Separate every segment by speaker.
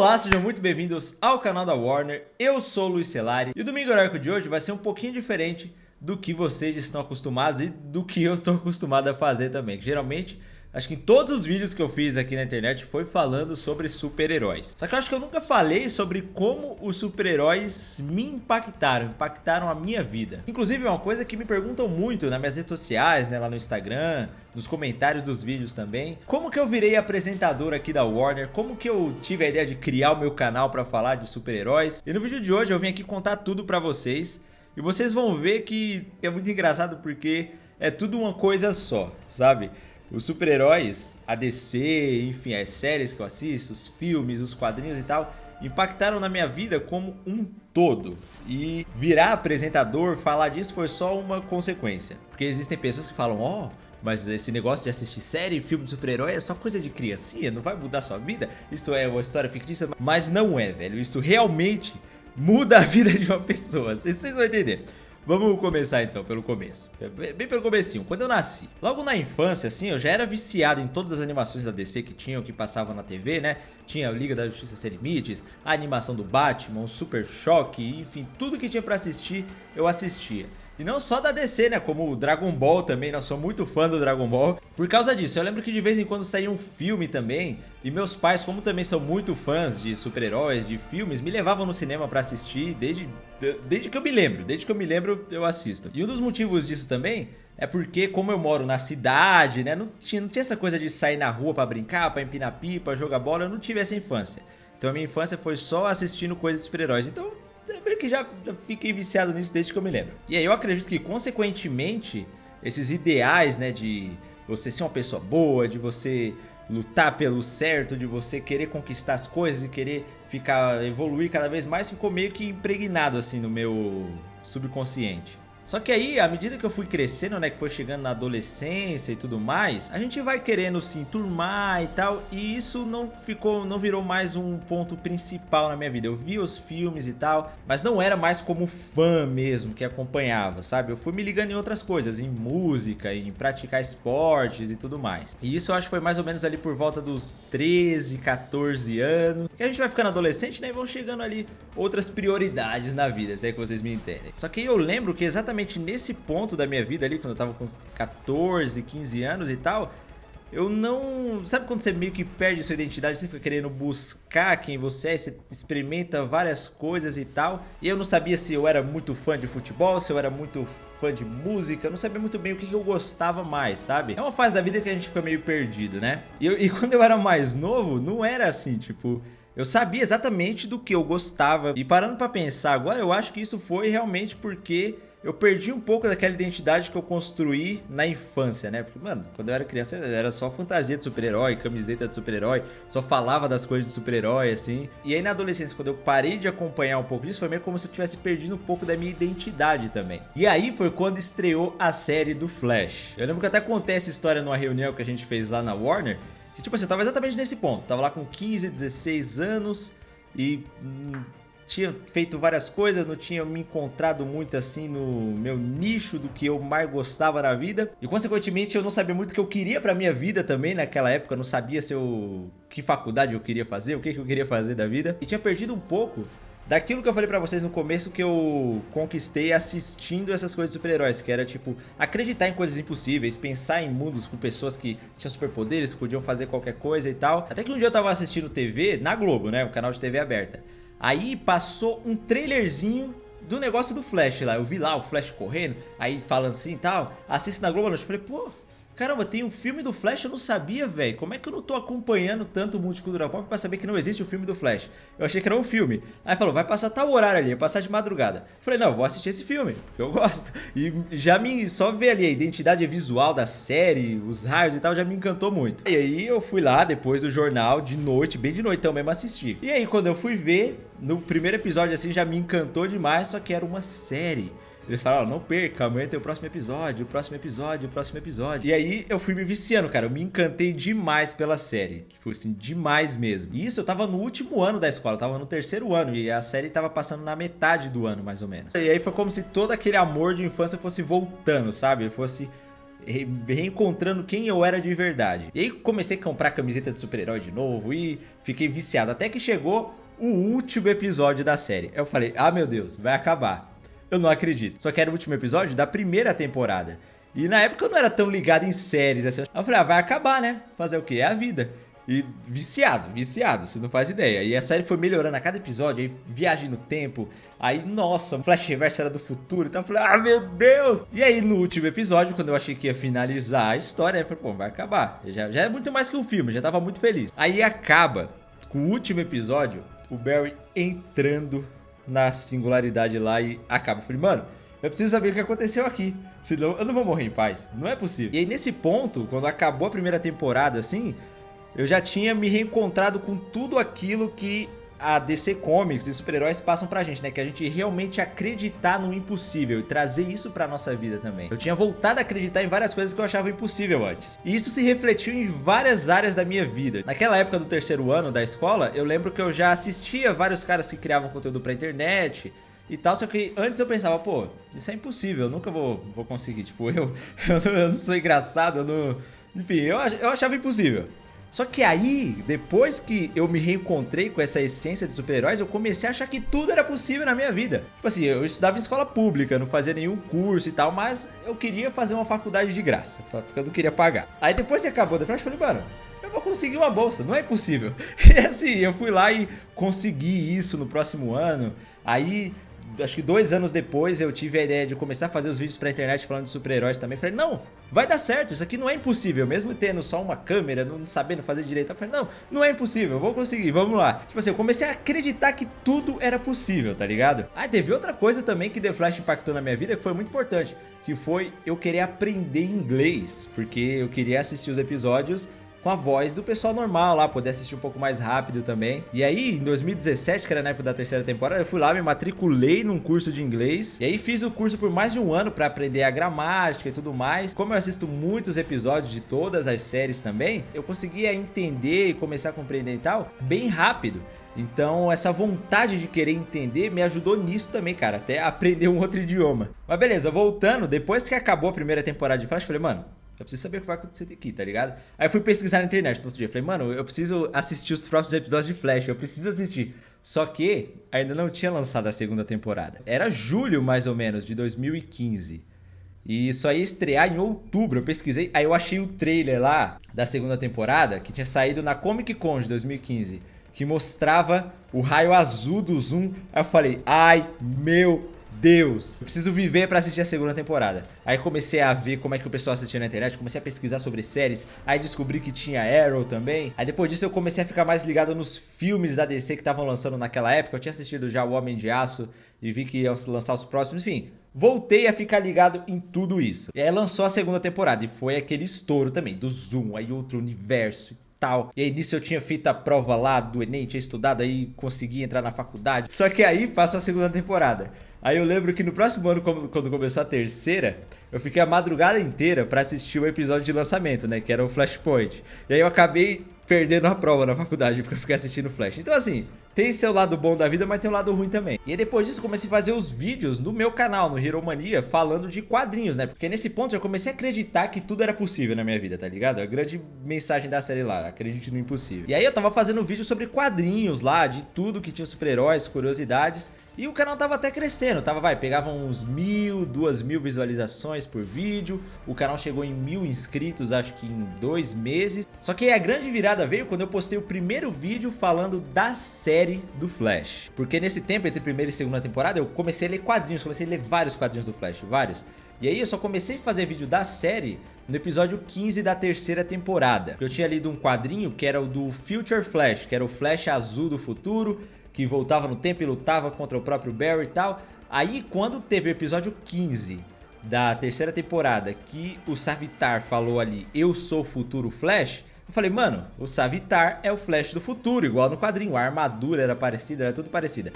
Speaker 1: Olá, sejam muito bem-vindos ao canal da Warner. Eu sou o Luiz Celari e o Domingo Heróico de hoje vai ser um pouquinho diferente do que vocês estão acostumados e do que eu estou acostumado a fazer também. Que geralmente, acho que em todos os vídeos que eu fiz aqui na internet foi falando sobre super-heróis. Só que eu acho que eu nunca falei sobre como os super-heróis me impactaram a minha vida. Inclusive é uma coisa que me perguntam muito nas minhas redes sociais, né, lá no Instagram, nos comentários dos vídeos também. Como que eu virei apresentador aqui da Warner? Como que eu tive a ideia de criar o meu canal para falar de super-heróis? E no vídeo de hoje eu vim aqui contar tudo para vocês. E vocês vão ver que é muito engraçado porque é tudo uma coisa só, sabe? Os super-heróis, a DC, enfim, as séries que eu assisto, os filmes, os quadrinhos e tal, impactaram na minha vida como um todo. E virar apresentador, falar disso foi só uma consequência. Porque existem pessoas que falam, ó, mas esse negócio de assistir série, filme de super-herói é só coisa de criancinha, não vai mudar sua vida? Isso é uma história fictícia? Mas não é, velho. Isso realmente muda a vida de uma pessoa. Vocês vão entender. Vamos começar então pelo começo, bem pelo comecinho, quando eu nasci. Logo na infância, assim, eu já era viciado em todas as animações da DC que tinham, que passavam na TV, né? Tinha a Liga da Justiça Sem Limites, a animação do Batman, o Super Choque, enfim, tudo que tinha pra assistir, eu assistia. E não só da DC, né, como o Dragon Ball também, né? Eu sou muito fã do Dragon Ball. Por causa disso, eu lembro que de vez em quando saía um filme também, e meus pais, como também são muito fãs de super-heróis, de filmes, me levavam no cinema pra assistir desde que eu me lembro. Desde que eu me lembro, eu assisto. E um dos motivos disso também é porque, como eu moro na cidade, né, não tinha essa coisa de sair na rua pra brincar, pra empinar pipa, jogar bola, eu não tive essa infância. Então a minha infância foi só assistindo coisas de super-heróis. Então eu que já fiquei viciado nisso desde que eu me lembro. E aí eu acredito que, consequentemente, esses ideais, né, de você ser uma pessoa boa, de você lutar pelo certo, de você querer conquistar as coisas e querer evoluir cada vez mais, ficou meio que impregnado assim no meu subconsciente. Só que aí, à medida que eu fui crescendo, né, que foi chegando na adolescência e tudo mais, a gente vai querendo se enturmar e tal, e isso não virou mais um ponto principal na minha vida. Eu via os filmes e tal, mas não era mais como fã mesmo que acompanhava, sabe? Eu fui me ligando em outras coisas, em música, em praticar esportes e tudo mais. E isso eu acho que foi mais ou menos ali por volta dos 13, 14 anos, que a gente vai ficando adolescente, né, e vão chegando ali outras prioridades na vida, se é que vocês me entendem. Só que eu lembro que exatamente nesse ponto da minha vida ali, quando eu tava com 14, 15 anos e tal, eu não... Sabe quando você meio que perde sua identidade, você fica querendo buscar quem você é, você experimenta várias coisas e tal, e eu não sabia se eu era muito fã de futebol, se eu era muito fã de música, eu não sabia muito bem o que eu gostava mais, sabe? É uma fase da vida que a gente fica meio perdido, né? E quando eu era mais novo, não era assim, tipo... Eu sabia exatamente do que eu gostava, e parando pra pensar agora, eu acho que isso foi realmente porque eu perdi um pouco daquela identidade que eu construí na infância, né? Porque, mano, quando eu era criança era só fantasia de super-herói, camiseta de super-herói, só falava das coisas de super-herói, assim. E aí na adolescência, quando eu parei de acompanhar um pouco disso, foi meio como se eu tivesse perdido um pouco da minha identidade também. E aí foi quando estreou a série do Flash. Eu lembro que eu até contei essa história numa reunião que a gente fez lá na Warner, que tipo assim, eu tava exatamente nesse ponto. Tava lá com 15, 16 anos e... tinha feito várias coisas, não tinha me encontrado muito assim no meu nicho do que eu mais gostava na vida. E consequentemente eu não sabia muito o que eu queria pra minha vida também naquela época. Eu não sabia que faculdade eu queria fazer, o que eu queria fazer da vida. E tinha perdido um pouco daquilo que eu falei pra vocês no começo, que eu conquistei assistindo essas coisas de super-heróis. Que era tipo, acreditar em coisas impossíveis, pensar em mundos com pessoas que tinham superpoderes, que podiam fazer qualquer coisa e tal. Até que um dia eu tava assistindo TV, na Globo, né, o canal de TV aberta. Aí passou um trailerzinho do negócio do Flash lá. Eu vi lá o Flash correndo, aí falando assim e tal. Assisto na Globo, eu falei, pô, caramba, tem um filme do Flash, eu não sabia, velho. Como é que eu não tô acompanhando tanto o Multicultural Pop pra saber que não existe o filme do Flash? Eu achei que era um filme. Aí falou, vai passar tal horário ali, vai passar de madrugada. Eu falei, não, eu vou assistir esse filme, porque eu gosto. E já só ver ali a identidade visual da série, os raios e tal, já me encantou muito. E aí eu fui lá, depois do jornal, de noite, bem de noitão mesmo, assistir. E aí quando eu fui ver, no primeiro episódio assim, já me encantou demais, só que era uma série. Eles falaram, não perca, amanhã tem o próximo episódio, o próximo episódio, o próximo episódio. E aí eu fui me viciando, cara, eu me encantei demais pela série. Tipo assim, demais mesmo. E isso eu tava no último ano da escola, eu tava no terceiro ano, e a série tava passando na metade do ano, mais ou menos. E aí foi como se todo aquele amor de infância fosse voltando, sabe? Fosse reencontrando quem eu era de verdade. E aí comecei a comprar camiseta de super-herói de novo e fiquei viciado. Até que chegou o último episódio da série. Eu falei, ah meu Deus, vai acabar. Eu não acredito. Só que era o último episódio da primeira temporada. E na época eu não era tão ligado em séries assim. Eu falei, ah, vai acabar, né? Fazer o quê? É a vida. E viciado, você não faz ideia. E a série foi melhorando a cada episódio, aí viagem no tempo, aí, nossa, o Flash Reverso era do futuro, então eu falei, ah, meu Deus! E aí, no último episódio, quando eu achei que ia finalizar a história, eu falei, pô, vai acabar. Já é muito mais que um filme, já tava muito feliz. Aí acaba com o último episódio, o Barry entrando na singularidade lá e acaba. Eu falei, mano, eu preciso saber o que aconteceu aqui, senão eu não vou morrer em paz, não é possível. E aí, nesse ponto, quando acabou a primeira temporada, assim, eu já tinha me reencontrado com tudo aquilo que a DC Comics e super-heróis passam pra gente, né? Que a gente realmente acreditar no impossível e trazer isso pra nossa vida também. Eu tinha voltado a acreditar em várias coisas que eu achava impossível antes. E isso se refletiu em várias áreas da minha vida. Naquela época do terceiro ano da escola, eu lembro que eu já assistia vários caras que criavam conteúdo pra internet e tal, só que antes eu pensava, pô, isso é impossível, eu nunca vou conseguir. Tipo, eu não sou engraçado, eu não... Enfim, eu achava impossível. Só que aí, depois que eu me reencontrei com essa essência de super-heróis, eu comecei a achar que tudo era possível na minha vida. Tipo assim, eu estudava em escola pública, não fazia nenhum curso e tal, mas eu queria fazer uma faculdade de graça, porque eu não queria pagar. Aí depois que acabou The Flash, eu falei, mano, eu vou conseguir uma bolsa, não é impossível. E assim, eu fui lá e consegui isso no próximo ano. Aí, acho que 2 anos depois, eu tive a ideia de começar a fazer os vídeos pra internet falando de super-heróis também. Falei, não, vai dar certo, isso aqui não é impossível. Mesmo tendo só uma câmera, não sabendo fazer direito. Eu falei, não é impossível, eu vou conseguir, vamos lá. Tipo assim, eu comecei a acreditar que tudo era possível, tá ligado? Ah, teve outra coisa também que The Flash impactou na minha vida, que foi muito importante, que foi eu querer aprender inglês, porque eu queria assistir os episódios com a voz do pessoal normal lá, poder assistir um pouco mais rápido também. E aí, em 2017, que era na época da terceira temporada, eu fui lá, me matriculei num curso de inglês. E aí fiz o curso por mais de 1 ano pra aprender a gramática e tudo mais. Como eu assisto muitos episódios de todas as séries também, eu conseguia entender e começar a compreender e tal, bem rápido. Então essa vontade de querer entender me ajudou nisso também, cara, até aprender um outro idioma. Mas beleza, voltando, depois que acabou a primeira temporada de Flash, eu falei, mano, eu preciso saber o que vai acontecer aqui, tá ligado? Aí eu fui pesquisar na internet no outro dia. Falei, mano, eu preciso assistir os próximos episódios de Flash. Eu preciso assistir. Só que ainda não tinha lançado a segunda temporada. Era julho, mais ou menos, de 2015. E só ia estrear em outubro. Eu pesquisei, aí eu achei o trailer lá da segunda temporada, que tinha saído na Comic Con de 2015, que mostrava o raio azul do Zoom. Aí eu falei, ai meu Deus, eu preciso viver pra assistir a segunda temporada. Aí comecei a ver como é que o pessoal assistia na internet, comecei a pesquisar sobre séries, aí descobri que tinha Arrow também. Aí depois disso eu comecei a ficar mais ligado nos filmes da DC que estavam lançando naquela época. Eu tinha assistido já o Homem de Aço e vi que iam lançar os próximos, enfim. Voltei a ficar ligado em tudo isso. E aí lançou a segunda temporada e foi aquele estouro também do Zoom, aí outro universo tal. E aí nisso eu tinha feito a prova lá do Enem, tinha estudado, aí consegui entrar na faculdade. Só que aí passou a segunda temporada. Aí eu lembro que no próximo ano, quando começou a terceira, eu fiquei a madrugada inteira pra assistir o episódio de lançamento, né, que era o Flashpoint. E aí eu acabei perdendo a prova na faculdade porque eu fiquei assistindo Flash. Então assim, tem seu lado bom da vida, mas tem um lado ruim também. E aí depois disso comecei a fazer os vídeos no meu canal, no Hero Mania, falando de quadrinhos, né? Porque nesse ponto eu comecei a acreditar que tudo era possível na minha vida, tá ligado? A grande mensagem da série lá, acredite no impossível. E aí eu tava fazendo vídeo sobre quadrinhos lá, de tudo que tinha super-heróis, curiosidades. E o canal tava até crescendo, pegava uns 1.000, 2.000 visualizações por vídeo. O canal chegou em 1.000 inscritos, acho que em 2 meses. Só que a grande virada veio quando eu postei o primeiro vídeo falando da série do Flash. Porque nesse tempo, entre primeira e segunda temporada, eu comecei a ler quadrinhos, comecei a ler vários quadrinhos do Flash, vários. E aí eu só comecei a fazer vídeo da série no episódio 15 da terceira temporada. Eu tinha lido um quadrinho que era o do Future Flash, que era o Flash azul do futuro, que voltava no tempo e lutava contra o próprio Barry e tal. Aí quando teve o episódio 15 da terceira temporada, que o Savitar falou ali, eu sou o futuro Flash, eu falei, mano, o Savitar é o Flash do futuro, igual no quadrinho, a armadura era parecida, era tudo parecida.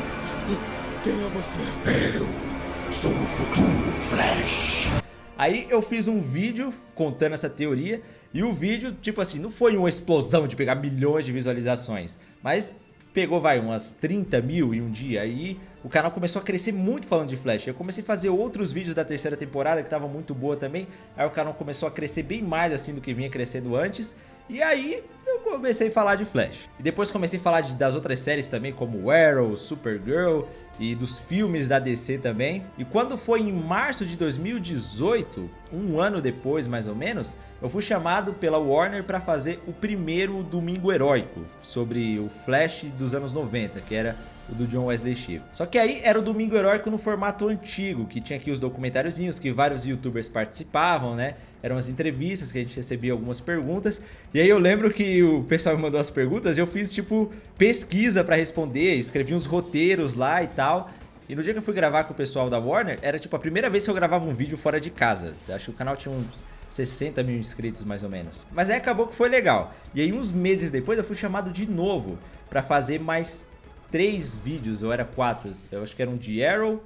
Speaker 2: Quem é você? Eu sou o futuro Flash.
Speaker 1: Aí eu fiz um vídeo contando essa teoria, e o vídeo, tipo assim, não foi uma explosão de pegar milhões de visualizações, mas pegou, umas 30 mil em um dia. Aí o canal começou a crescer muito falando de Flash. Eu comecei a fazer outros vídeos da terceira temporada que estavam muito boa também. Aí o canal começou a crescer bem mais assim do que vinha crescendo antes. E aí eu comecei a falar de Flash. E depois comecei a falar das outras séries também, como Arrow, Supergirl e dos filmes da DC também. E quando foi em março de 2018, um ano depois mais ou menos, eu fui chamado pela Warner para fazer o primeiro Domingo Heróico sobre o Flash dos anos 90, que era o do John Wesley Shipp. Só que aí era o Domingo Heróico no formato antigo, que tinha aqui os documentáriozinhos que vários youtubers participavam, né? Eram as entrevistas que a gente recebia algumas perguntas. E aí eu lembro que o pessoal me mandou as perguntas e eu fiz tipo pesquisa pra responder, escrevi uns roteiros lá e tal. E no dia que eu fui gravar com o pessoal da Warner, era tipo a primeira vez que eu gravava um vídeo fora de casa. Acho que o canal tinha uns 60 mil inscritos mais ou menos. Mas aí acabou que foi legal. E aí uns meses depois eu fui chamado de novo pra fazer mais 3 vídeos, ou era 4. Eu acho que era um de Arrow,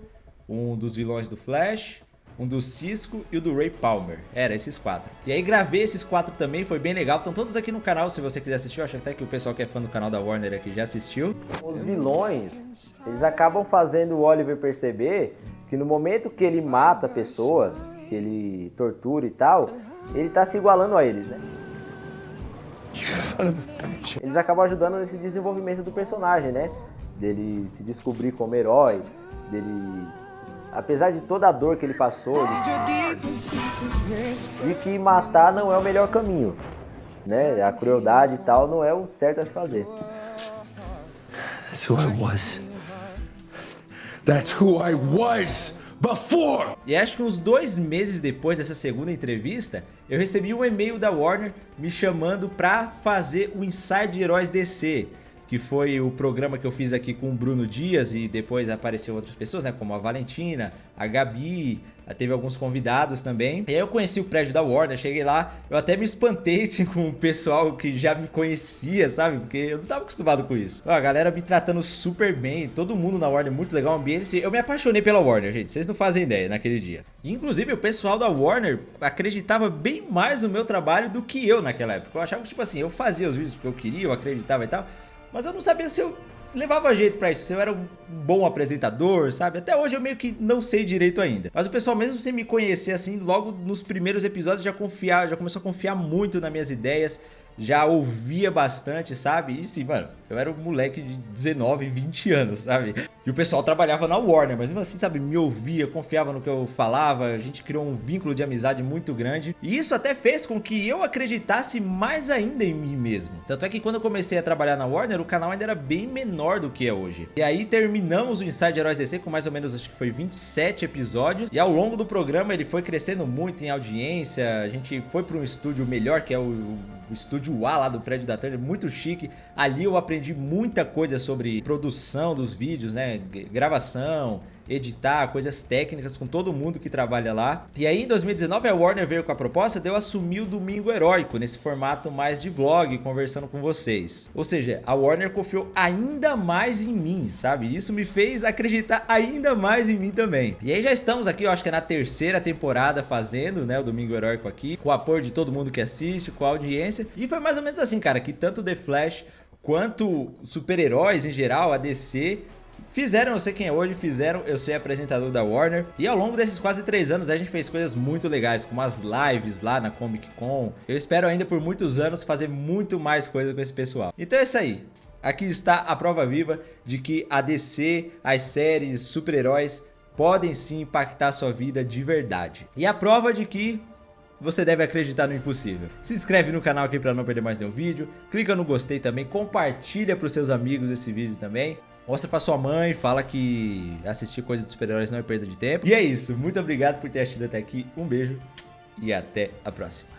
Speaker 1: um dos vilões do Flash, um do Cisco e o do Ray Palmer. Era esses 4. E aí gravei esses 4 também, foi bem legal. Estão todos aqui no canal, se você quiser assistir. Eu acho até que o pessoal que é fã do canal da Warner aqui já assistiu.
Speaker 3: Os vilões, eles acabam fazendo o Oliver perceber que no momento que ele mata a pessoa, que ele tortura e tal, ele tá se igualando a eles, né? Eles acabam ajudando nesse desenvolvimento do personagem, né? Dele se descobrir como herói, dele... Apesar de toda a dor que ele passou, de que matar não é o melhor caminho, né? A crueldade e tal não é o certo a se fazer.
Speaker 2: That's who I was. That's who I was before!
Speaker 1: E acho que uns 2 meses depois dessa segunda entrevista, eu recebi um e-mail da Warner me chamando pra fazer o Inside Heróis DC, que foi o programa que eu fiz aqui com o Bruno Dias e depois apareceram outras pessoas, né, como a Valentina, a Gabi, teve alguns convidados também. E aí eu conheci o prédio da Warner, cheguei lá, eu até me espantei assim, com o pessoal que já me conhecia, sabe, porque eu não tava acostumado com isso. Ó, a galera me tratando super bem, todo mundo na Warner muito legal, o ambiente. Eu me apaixonei pela Warner, gente, vocês não fazem ideia naquele dia. E, inclusive o pessoal da Warner acreditava bem mais no meu trabalho do que eu naquela época. Eu achava que tipo assim, eu fazia os vídeos porque eu queria, eu acreditava e tal, mas eu não sabia se eu levava jeito pra isso, se eu era um bom apresentador, sabe? Até hoje eu meio que não sei direito ainda. Mas o pessoal, mesmo sem me conhecer assim, logo nos primeiros episódios já começou a confiar muito nas minhas ideias, já ouvia bastante, sabe? E sim, mano, eu era um moleque de 19, 20 anos, sabe? E o pessoal trabalhava na Warner, mas mesmo assim, sabe, me ouvia, confiava no que eu falava, a gente criou um vínculo de amizade muito grande. E isso até fez com que eu acreditasse mais ainda em mim mesmo. Tanto é que quando eu comecei a trabalhar na Warner, o canal ainda era bem menor do que é hoje. E aí terminamos o Inside Heróis DC com mais ou menos, acho que foi 27 episódios. E ao longo do programa ele foi crescendo muito em audiência, a gente foi para um estúdio melhor, que é o estúdio A lá do prédio da Turner, muito chique. Ali eu aprendi muita coisa sobre produção dos vídeos, né, gravação, editar, coisas técnicas com todo mundo que trabalha lá. E aí em 2019 a Warner veio com a proposta de eu assumir o Domingo Heróico nesse formato mais de vlog, conversando com vocês. Ou seja, a Warner confiou ainda mais em mim, sabe? Isso me fez acreditar ainda mais em mim também. E aí já estamos aqui, eu acho que é na 3ª temporada fazendo, né, o Domingo Heróico aqui, com o apoio de todo mundo que assiste, com a audiência. E foi mais ou menos assim, cara, que tanto The Flash quanto super-heróis em geral, a DC, fizeram eu sei quem é hoje, fizeram eu ser apresentador da Warner. E ao longo desses quase 3 anos a gente fez coisas muito legais, como as lives lá na Comic Con. Eu espero ainda por muitos anos fazer muito mais coisa com esse pessoal. Então é isso aí. Aqui está a prova viva de que a DC, as séries, super-heróis podem sim impactar a sua vida de verdade. E a prova de que você deve acreditar no impossível. Se inscreve no canal aqui para não perder mais nenhum vídeo. Clica no gostei também, compartilha para os seus amigos esse vídeo também. Mostra pra sua mãe, fala que assistir coisa de super-heróis não é perda de tempo. E é isso, muito obrigado por ter assistido até aqui, um beijo e até a próxima.